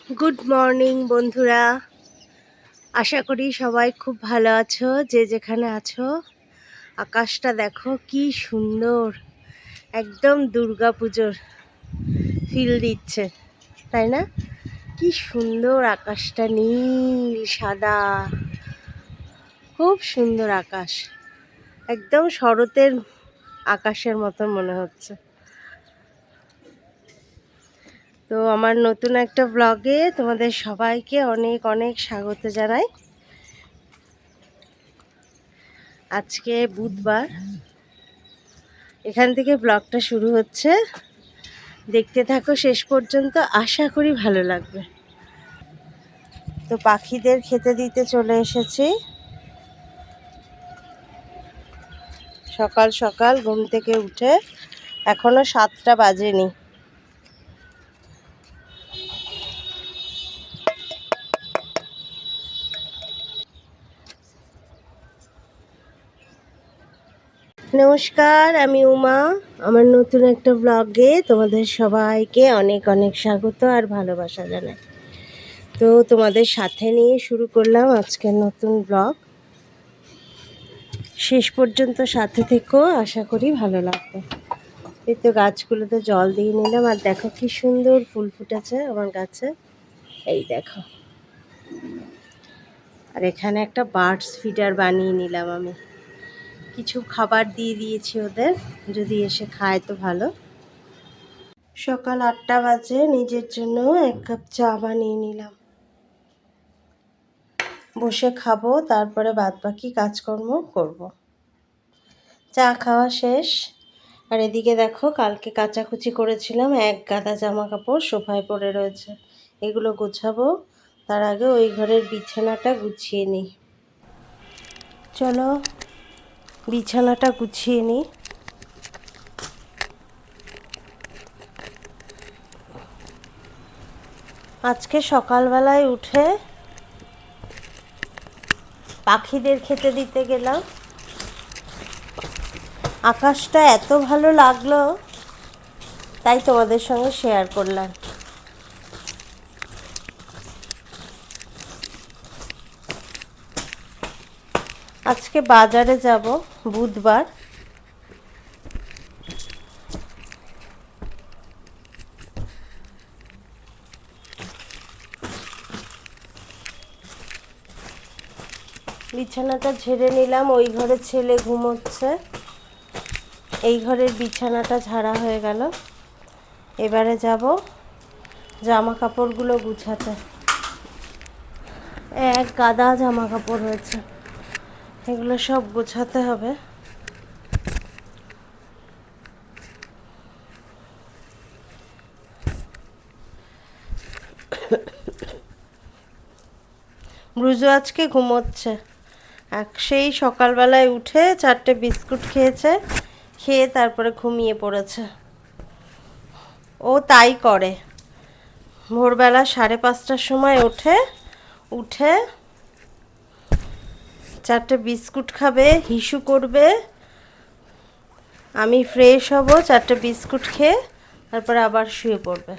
Good morning বন্ধুরা, আশা করি সবাই খুব ভালো আছো। যে যেখানে আছো, আকাশটা দেখো কি সুন্দর, একদম দুর্গাপুজোর ফিল দিচ্ছে, তাই না? কি সুন্দর আকাশটা, নীল সাদা, খুব সুন্দর আকাশ, একদম শরতের আকাশের মতো মনে হচ্ছে। তো আমার নতুন একটা ব্লগে তোমাদের সবাইকে অনেক অনেক স্বাগত জানাই। আজকে বুধবার, এখান থেকে ব্লগটা শুরু হচ্ছে। দেখতে থাকো শেষ পর্যন্ত, আশা করি ভালো লাগবে। তো পাখিদের খেতে দিতে চলে এসেছি, সকাল সকাল ঘুম থেকে উঠে। এখনো 7টা বাজেনি। নমস্কার, আমি উমা। আমার নতুন একটা ব্লগে তোমাদের সবাইকে অনেক অনেক স্বাগত আর ভালোবাসা জানাই। তো তোমাদের সাথে নিয়ে শুরু করলাম আজকের নতুন ব্লগ। শেষ পর্যন্ত সাথে থেকো, আশা করি ভালো লাগবে। এই তো গাছগুলোতে জল দিয়ে নিলাম, আর দেখো কি সুন্দর ফুল ফুটেছে আমার গাছে, এই দেখো। আর এখানে একটা বার্ডস ফিডার বানিয়ে নিলাম আমি, কিছু খাবার দিয়ে দিয়েছি ওদের, যদি এসে খায় তো ভালো। সকাল 8টা বাজে, নিজের জন্য 1 কাপ চা বানিয়ে নিলাম, বসে খাবো, তারপরে বাদবাকি কাজকর্ম করব। চা খাওয়া শেষ। আর এদিকে দেখো, কালকে কাচাকুচি করেছিলাম, 1 গাদা জামা কাপড় সোফায় পড়ে রয়েছে, এগুলো গোছাবো। তার আগে ওই ঘরের বিছানাটা গুছিয়ে নিই। চলো বিছানাটা গুছিয়ে নিই। আজকে সকালবেলায় উঠে পাখিদের খেতে দিতে গেলাম। আকাশটা এত ভালো লাগলো, তাই তোমাদের সঙ্গে শেয়ার করলাম। আজকে বাজারে যাব, বুধবার। বিছানাটা ঝেড়ে নিলাম, ওই ঘরে ছেলে ঘুমোচ্ছে, এই ঘরের বিছানাটা ঝাড়া হয়ে গেল। এবারে যাব জামা কাপড়গুলো গুছাতে। 1 গাদা জামা কাপড় হয়েছে, এগুলো সব গোছাতে হবে। ব্রুজু আজকে ঘুমোচ্ছে, সেই সকালবেলায় উঠে 4টে বিস্কুট খেয়েছে, খেয়ে তারপরে ঘুমিয়ে পড়েছে। ও তাই করে, ভোরবেলা 5:30টার সময় উঠে 4টে বিস্কুট খাবে, হিসু করবে, আমি ফ্রেশ হব, 4টে বিস্কুট খেয়ে তারপরে আবার শুয়ে পড়বে।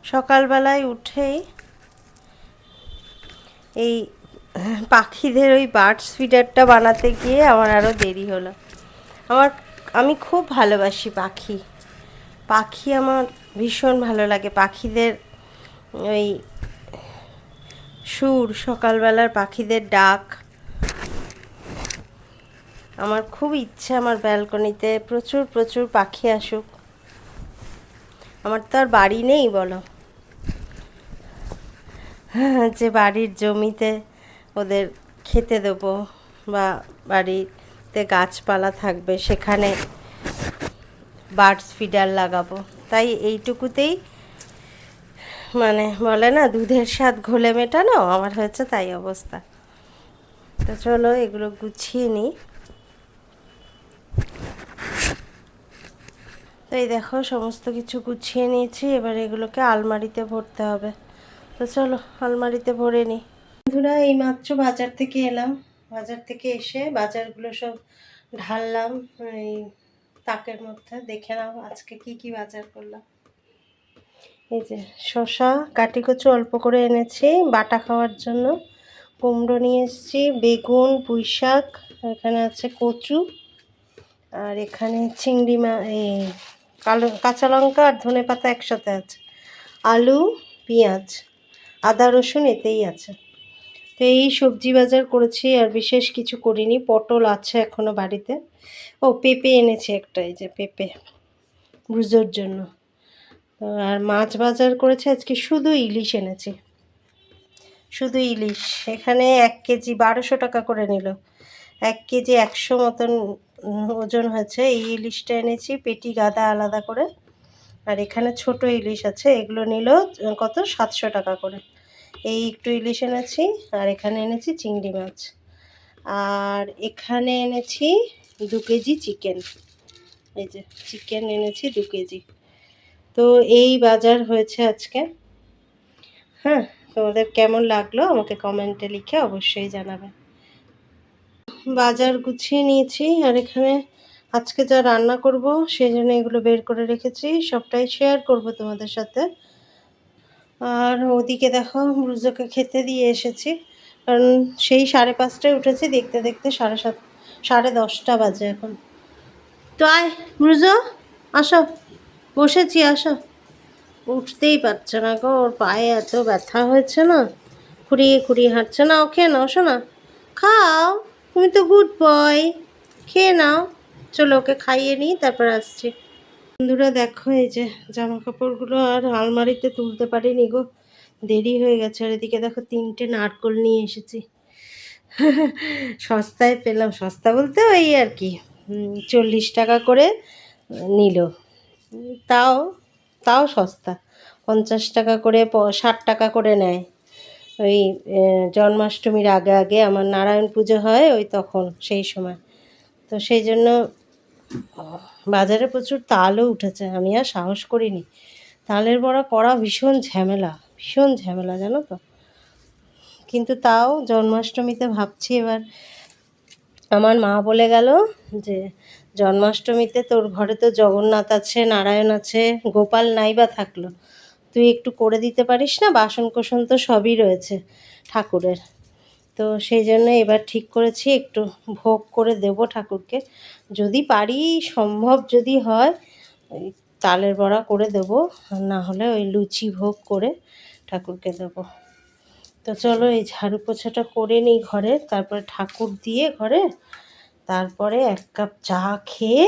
সকালবেলায় উঠেই এই পাখিদের ওই বার্ডস ফিডারটা বানাতে গিয়ে আমার আরও দেরি হলো। আমি খুব ভালোবাসি পাখি আমার ভীষণ ভালো লাগে। পাখিদের ওই সুর, সকালবেলার পাখিদের ডাক, আমার খুব ইচ্ছে আমার ব্যালকনিতে প্রচুর প্রচুর পাখি আসুক। আমার তো আর বাড়ি নেই বলো, যে বাড়ির জমিতে ওদের খেতে দেবো বা বাড়িতে গাছপালা থাকবে, সেখানে বার্ডস ফিডার লাগাবো। তাই এইটুকুতেই, মানে বলে না দুধের স্বাদ ঘোলে মেটানো, আমার হয়েছে তাই অবস্থা। তো চলো এগুলো গুছিয়ে নিই। তো এই দেখো সমস্ত কিছু গুছিয়ে নিয়েছি, এবার এগুলোকে আলমারিতে ভরতে হবে। তো চলো আলমারিতে ভরে নিই। বন্ধুরা, এইমাত্র বাজার থেকে এলাম, বাজার থেকে এসে বাজারগুলো সব ঢাললাম এই তাকের মধ্যে। দেখে নাও আজকে কি কি বাজার করলাম। এই যে শসা কাটি কচু অল্প করে এনেছি বাটা খাওয়ার জন্য, কুমড়ো নিয়ে এসেছি, বেগুন, পুঁই শাক, এখানে আছে কচু, আর এখানে চিংড়ি এই কাঁচা লঙ্কা আর ধনে পাতা একসাথে আছে, আলু, পেঁয়াজ, আদা রসুন এতেই আছে। তো এই সবজি বাজার করেছি, আর বিশেষ কিছু করিনি। পটল আছে এখনও বাড়িতে। ও পেঁপে এনেছি একটা, এই যে পেঁপে ব্রুজোর জন্য। তো আর মাছ বাজার করেছে আজকে, শুধু ইলিশ এনেছি, শুধু ইলিশ। এখানে 1 কেজি 1200 টাকা করে নিল, 1 কেজি 100 মতন ওজন হয়েছে। এই ইলিশটা এনেছি পেটি গাদা আলাদা করে, আর এখানে ছোট ইলিশ আছে, এগুলো নিল কত 700 টাকা করে। এই একটু ইলিশ এনেছি, আর এখানে এনেছি চিংড়ি মাছ, আর এখানে এনেছি 2 কেজি চিকেন। এই যে চিকেন এনেছি 2 কেজি। তো এই বাজার হয়েছে আজকে। হ্যাঁ, তোমাদের কেমন লাগলো আমাকে কমেন্টে লিখে অবশ্যই জানাবে। বাজার গুছিয়ে নিয়েছি, আর এখানে আজকে যা রান্না করব সেই জন্য এগুলো বের করে রেখেছি, সবটাই শেয়ার করব তোমাদের সাথে। আর ওদিকে দেখো ব্রুজোকে খেতে দিয়ে এসেছি, কারণ সেই 5:30টায় উঠেছি, দেখতে দেখতে 7:30 10:30 বাজে এখন। তো আয় ব্রুজো, আসো, বসেছি, আসো। উঠতেই পারছে না গো, ওর পায়ে এত ব্যথা হয়েছে না, খুঁড়িয়ে খুঁড়িয়ে হাঁটছে না। ওকে নাও শোনা, খাও, তুমি তো গুড বয়, খেয়ে নাও। চলো ওকে খাইয়ে নিই, তারপর আসছি। বন্ধুরা দেখো, এই যে জামা কাপড়গুলো আর আলমারিতে তুলতে পারিনি গো, দেরি হয়ে গেছে। আর এদিকে দেখো 3টে নারকোল নিয়ে এসেছি, সস্তায় পেলাম। সস্তা বলতে ওই আর কি 40 টাকা করে নিল, তাও তাও সস্তা। 50 টাকা করে 60 টাকা করে নেয় ওই জন্মাষ্টমীর আগে আগে। আমার নারায়ণ পুজো হয় ওই তখন, সেই সময়। তো সেই জন্য বাজারে প্রচুর তালও উঠেছে, আমি আর সাহস করিনি। তালের বড়া করা ভীষণ ঝামেলা, ভীষণ ঝামেলা জানো তো। কিন্তু তাও জন্মাষ্টমীতে ভাবছি এবার, আমার মা বলে গেল যে জন্মাষ্টমীতে তোর ঘরে তো জগন্নাথ আছে, নারায়ণ আছে, গোপাল নাই বা থাকলো, তুই একটু করে দিতে পারিস না? বাসন কোসন তো সবই রয়েছে ঠাকুরের। তো সেই জন্য এবার ঠিক করেছি একটু ভোগ করে দেব ঠাকুরকে, যদি পারি, সম্ভব যদি হয় ওই তালের বড়া করে দেবো, আর না হলে ওই লুচি ভোগ করে ঠাকুরকে দেবো। তো চলো এই ঝাড়ু পোছাটা করে নিই ঘরে, তারপরে ঠাকুর দিয়ে ঘরে, তারপরে 1 কাপ চা খেয়ে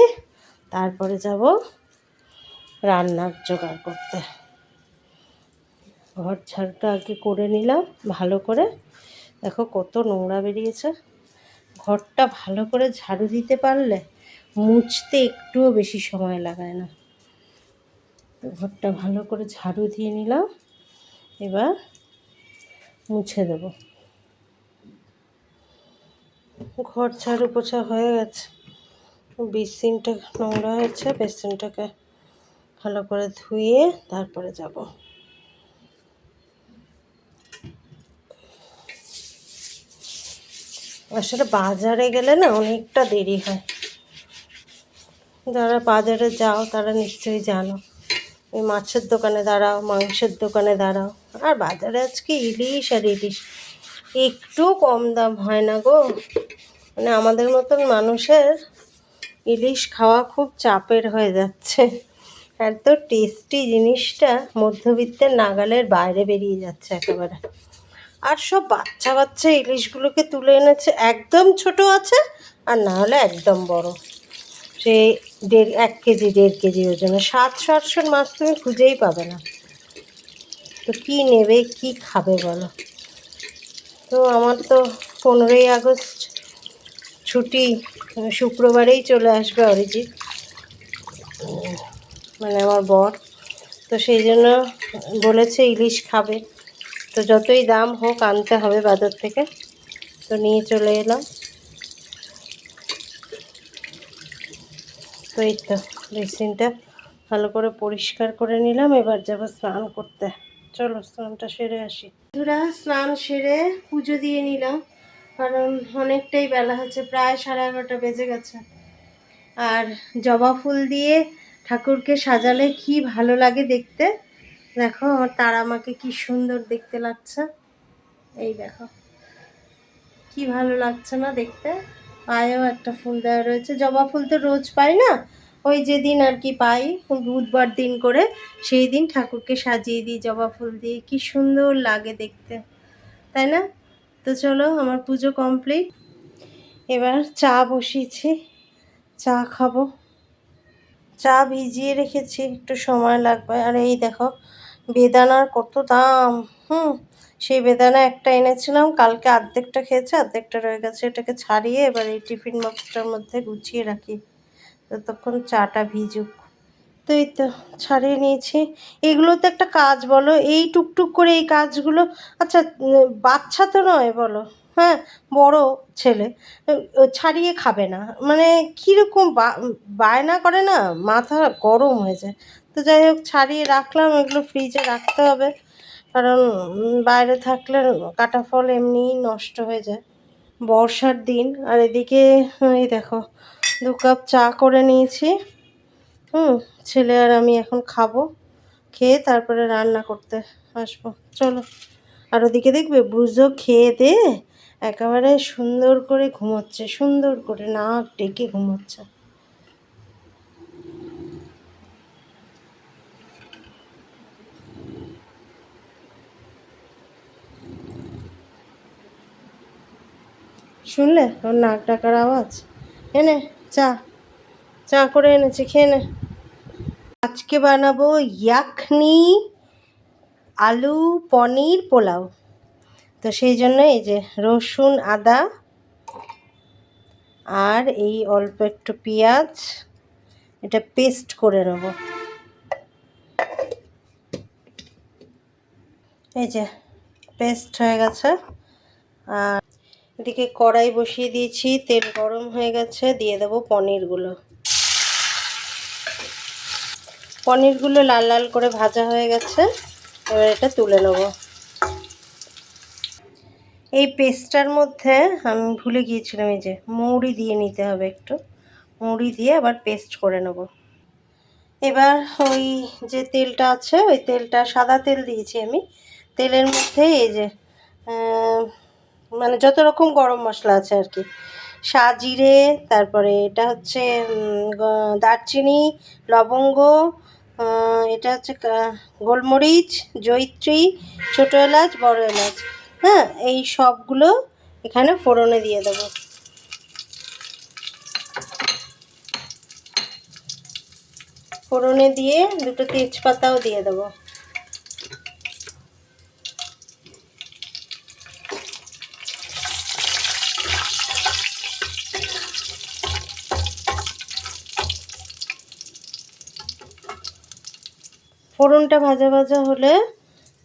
তারপরে যাব রান্নার জোগাড় করতে। ঘর ঝাড়ুটা আগে করে নিলাম ভালো করে, দেখো কত নোংরা বেরিয়েছে। ঘরটা ভালো করে ঝাড়ু দিতে পারলে মুছতে একটুও বেশি সময় লাগায় না। তো ঘরটা ভালো করে ঝাড়ু দিয়ে নিলাম, এবার মুছে দেব। ঘর ঝাড়ু পোছা হয়ে গেছে, বেসিনটা নোংরা হয়েছে, বেসিনটাকে ভালো করে ধুয়ে তারপরে যাব। আসলে বাজারে গেলে না অনেকটা দেরি হয়, যারা বাজারে যাও তারা নিশ্চয়ই জানো। ওই মাছের দোকানে দাঁড়াও, মাংসের দোকানে দাঁড়াও, আর বাজারে আজকে ইলিশ আর ইলিশ, একটু কম দাম হয় না গো। মানে আমাদের মতন মানুষের ইলিশ খাওয়া খুব চাপের হয়ে যাচ্ছে। এত টেস্টি জিনিসটা মধ্যবিত্তের নাগালের বাইরে বেরিয়ে যাচ্ছে একেবারে। আর সব বাচ্চা বাচ্চা ইলিশগুলোকে তুলে এনেছে, একদম ছোট আছে, আর না হলে একদম বড়, সে 1 কেজি 1.5 কেজি ওজনে। 700-800 মাছ তুমি খুঁজেই পাবে না। তো কী নেবে, কি খাবে বলো? তো আমার তো 15ই আগস্ট ছুটি, শুক্রবারেই চলে আসবে অরিজিৎ, মানে আমার বর। তো সেই জন্য বলেছে ইলিশ খাবে, তো যতই দাম হোক আনতে হবে বাজার থেকে। তো নিয়ে চলে এলাম। তো এই তো বেসিনটা ভালো করে পরিষ্কার করে নিলাম, এবার যাবো স্নান করতে। চলো স্নানটা সেরে আসি। বন্ধুরা, স্নান সেরে পুজো দিয়ে নিলাম, কারণ অনেকটাই বেলা হচ্ছে, প্রায় 11:30 বেজে গেছে। আর জবা ফুল দিয়ে ঠাকুরকে সাজালে কি ভালো লাগে দেখতে। দেখো আমার তারা মাকে কি সুন্দর দেখতে লাগছে, এই দেখো কি ভালো লাগছে না দেখতে। পায়েও একটা ফুল দেওয়া রয়েছে, জবা ফুল তো রোজ পাই না, ওই যেদিন আর কি পাই বুধবার দিন করে সেই দিন ঠাকুরকে সাজিয়ে দিই জবা ফুল দিয়ে, কি সুন্দর লাগে দেখতে, তাই না? তো চলো আমার পুজো কমপ্লিট, এবার চা বসিয়েছি, চা খাবো। চা ভিজিয়ে রেখেছি, একটু সময় লাগবে। আর এই দেখো বেদানার কত দাম। সেই বেদানা একটা এনেছিলাম, কালকে অর্ধেকটা খেয়েছে, অর্ধেকটা রয়ে গেছে। এটাকে ছাড়িয়ে এবার এই টিফিন বক্সটার মধ্যে গুছিয়ে রাখি, ততক্ষণ চাটা ভিজুক। তো এই তো ছাড়িয়ে নিয়েছি। এগুলো তো একটা কাজ বলো, এই টুকটুক করে এই কাজগুলো। আচ্ছা বাচ্চা তো নয় বলো, হ্যাঁ বড় ছেলে ছাড়িয়ে খাবে না, মানে কীরকম বায়না করে না, মাথা গরম হয়ে যায়। তো যাই হোক ছাড়িয়ে রাখলাম, এগুলো ফ্রিজে রাখতে হবে, কারণ বাইরে থাকলে কাটা ফল এমনিই নষ্ট হয়ে যায়, বর্ষার দিন। আর এদিকে এই দেখো 2 কাপ চা করে নিয়েছি। ছেলে আর আমি এখন খাবো, খেয়ে তারপরে রান্না করতে আসবো। চলো। আর ওদিকে দেখবে ব্রুজো খেয়ে দে একেবারে সুন্দর করে ঘুমোচ্ছে, সুন্দর করে নাক ডেকে ঘুমোচ্ছে। শুনলে ওর নাক ডাকার আওয়াজ? এনে চা, চা করে এনেছি, খেয়ে নে। আজকে বানাবো ইয়াখনি আলু পনির পোলাও। তো সেই জন্য এই যে রসুন আদা আর এই অল্প একটু পেঁয়াজ, এটা পেস্ট করে নেব। এই যে পেস্ট হয়ে গেছে। আর এদিকে কড়াই বসিয়ে দিয়েছি, তেল গরম হয়ে গেছে, দিয়ে দেবো পনিরগুলো। পনিরগুলো লাল লাল করে ভাজা হয়ে গেছে, এবার এটা তুলে নেব। এই পেস্টটার মধ্যে আমি ভুলে গিয়েছিলাম, এই যে মৌরি দিয়ে নিতে হবে, একটু মৌরি দিয়ে আবার পেস্ট করে নেব। এবার ওই যে তেলটা আছে, ওই তেলটা সাদা তেল দিয়েছি আমি, তেলের মধ্যে এই যে মানে যত রকম গরম মশলা আছে আর কি, সাজিরে, তারপরে এটা হচ্ছে দারচিনি, লবঙ্গ, এটা হচ্ছে গোলমরিচ, জয়িত্রী, ছোটো এলাচ, বড় এলাচ, হ্যাঁ এই সবগুলো এখানে ফোড়নে দিয়ে দেবো। ফোড়নে দিয়ে 2টো তেজপাতাও দিয়ে দেবো। ফোড়নটা ভাজা ভাজা হলে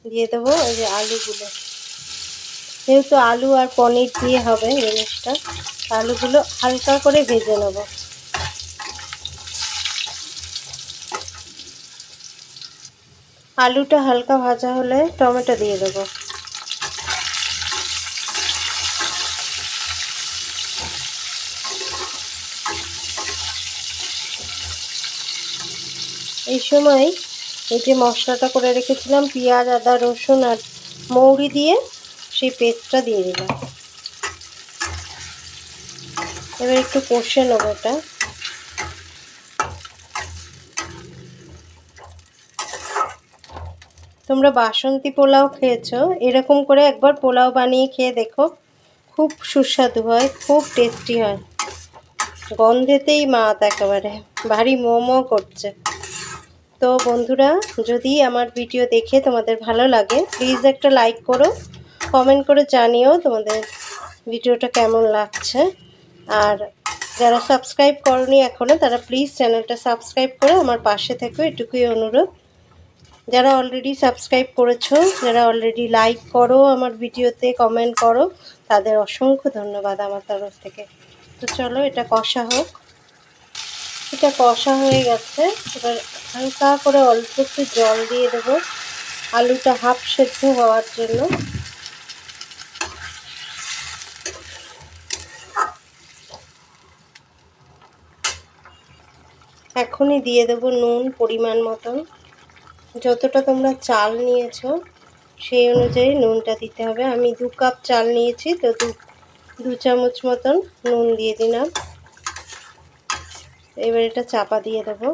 দিয়ে দেবো এই যে আলুগুলো, যেহেতু আলু আর পনির দিয়ে হবে জিনিসটা, আলুগুলো হালকা করে ভেজে নেব। আলুটা হালকা ভাজা হলে টমেটো দিয়ে দেবো। এই সময় এই যে মশলাটা করে রেখেছিলাম পেঁয়াজ, আদা, রসুন আর মৌরি দিয়ে, সেই পেস্টটা দিয়ে দিলাম। এবার একটু কষে নেব এটা। তোমরা বাসন্তী পোলাও খেয়েছো, এরকম করে একবার পোলাও বানিয়ে খেয়ে দেখো, খুব সুস্বাদু হয়, খুব টেস্টি হয়, গন্ধেতেই মাত একেবারে ভারী মোমো করছে। তো বন্ধুরা যদি আমার ভিডিও দেখে তোমাদের ভালো লাগে প্লিজ একটা লাইক করো, কমেন্ট করে জানিও তোমাদের ভিডিওটা কেমন লাগছে। আর যারা সাবস্ক্রাইব করনি এখনও তারা প্লিজ চ্যানেলটা সাবস্ক্রাইব করে আমার পাশে থেকো, এটুকুই অনুরোধ। যারা অলরেডি সাবস্ক্রাইব করেছো, যারা অলরেডি লাইক করো আমার ভিডিওতে, কমেন্ট করো, তাদের অসংখ্য ধন্যবাদ আমার তরফ থেকে। তো চলো এটা কষা হোক। এটা কষা হয়ে গেছে, এবার হালকা করে অল্প একটু জল দিয়ে দেবো আলুটা হাফ সেদ্ধ হওয়ার জন্য। এখনই দিয়ে দেবো নুন পরিমাণ মতন। যতটা তোমরা চাল নিয়েছো সেই অনুযায়ী নুনটা দিতে হবে। আমি 2 কাপ চাল নিয়েছি, তো 2 চামচ মতন নুন দিয়ে দিলাম। এবার এটা চাপা দিয়ে দেবো।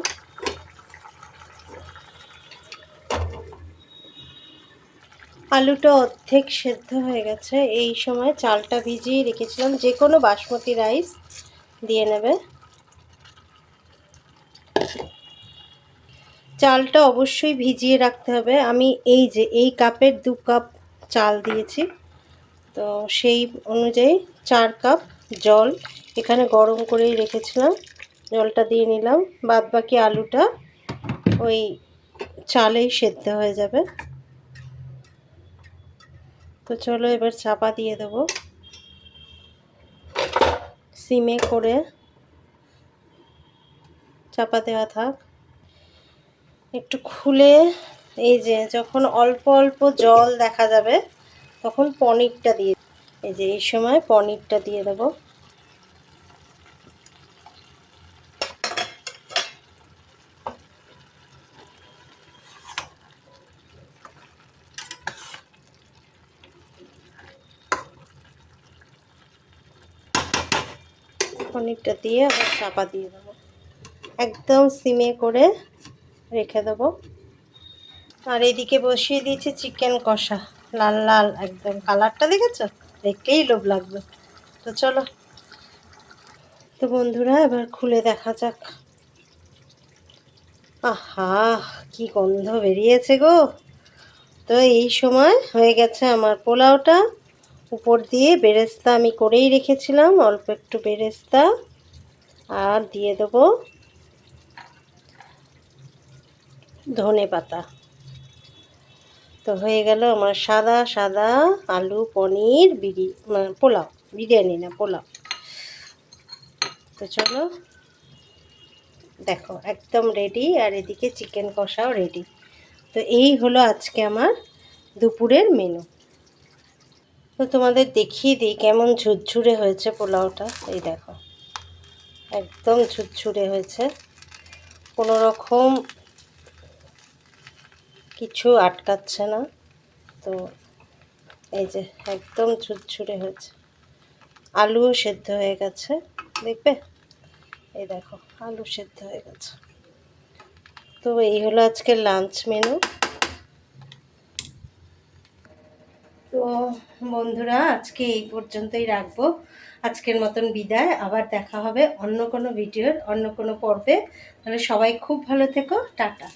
আলুটা অর্ধেক সেদ্ধ হয়ে গেছে। এই সময় চালটা ভিজিয়ে রেখেছিলাম, যে কোনো বাসমতি রাইস দিয়ে নেবে। চালটা অবশ্যই ভিজিয়ে রাখতে হবে। আমি এই কাপের 2 কাপ চাল দিয়েছি, তো সেই অনুযায়ী 4 কাপ জল এখানে গরম করেই রেখেছিলাম, জলটা দিয়ে নিলাম। বাদ বাকি আলুটা ওই চালেই সেদ্ধ হয়ে যাবে। তো চলো এবার চাপা দিয়ে দেবো, সিমে করে চাপা দেওয়া থাক। একটু খুলে এই যে যখন অল্প অল্প জল দেখা যাবে তখন পনিরটা দিয়ে, এই যে এই সময় পনিরটা দিয়ে দেবো। পনিরটা দিয়ে আবার চাপা দিয়ে দেবো, একদম সিমে করে রেখে দেবো। আর এদিকে বসিয়ে দিয়েছি চিকেন কষা, লাল লাল একদম, কালারটা দেখেছো? দেখলেই লোভ লাগবে। তো চলো, তো বন্ধুরা এবার খুলে দেখা যাক। আহা, কি গন্ধ বেরিয়েছে গো! তো এই সময় হয়ে গেছে আমার পোলাওটা। উপর দিয়ে বেরেস্তা আমি করেই রেখেছিলাম, অল্প একটু বেরেস্তা, আর দিয়ে দেবো ধনে পাতা। তো হয়ে গেল আমার সাদা সাদা আলু পনির পোলাও, বিরিয়ানি না পোলাও। তো চলো দেখো একদম রেডি, আর এদিকে চিকেন কষাও রেডি। তো এই হলো আজকে আমার দুপুরের মেনু। তো তোমাদের দেখিয়ে দিই কেমন ঝুরঝুরে হয়েছে পোলাওটা। এই দেখো একদম ঝুরঝুরে হয়েছে, কোনো রকম কিছু আটকাচ্ছে না। তো এই যে একদম ঝুরঝুরে হয়েছে, আলুও সেদ্ধ হয়ে গেছে, দেখবে এই দেখো আলু সেদ্ধ হয়ে গেছে। তো এই হলো আজকের লাঞ্চ মেনু। তো বন্ধুরা আজকে এই পর্যন্তই রাখবো, আজকের মতন বিদায়। আবার দেখা হবে অন্য কোনো ভিডিওর অন্য কোনো পর্বে। তাহলে সবাই খুব ভালো থেকো, টাটা।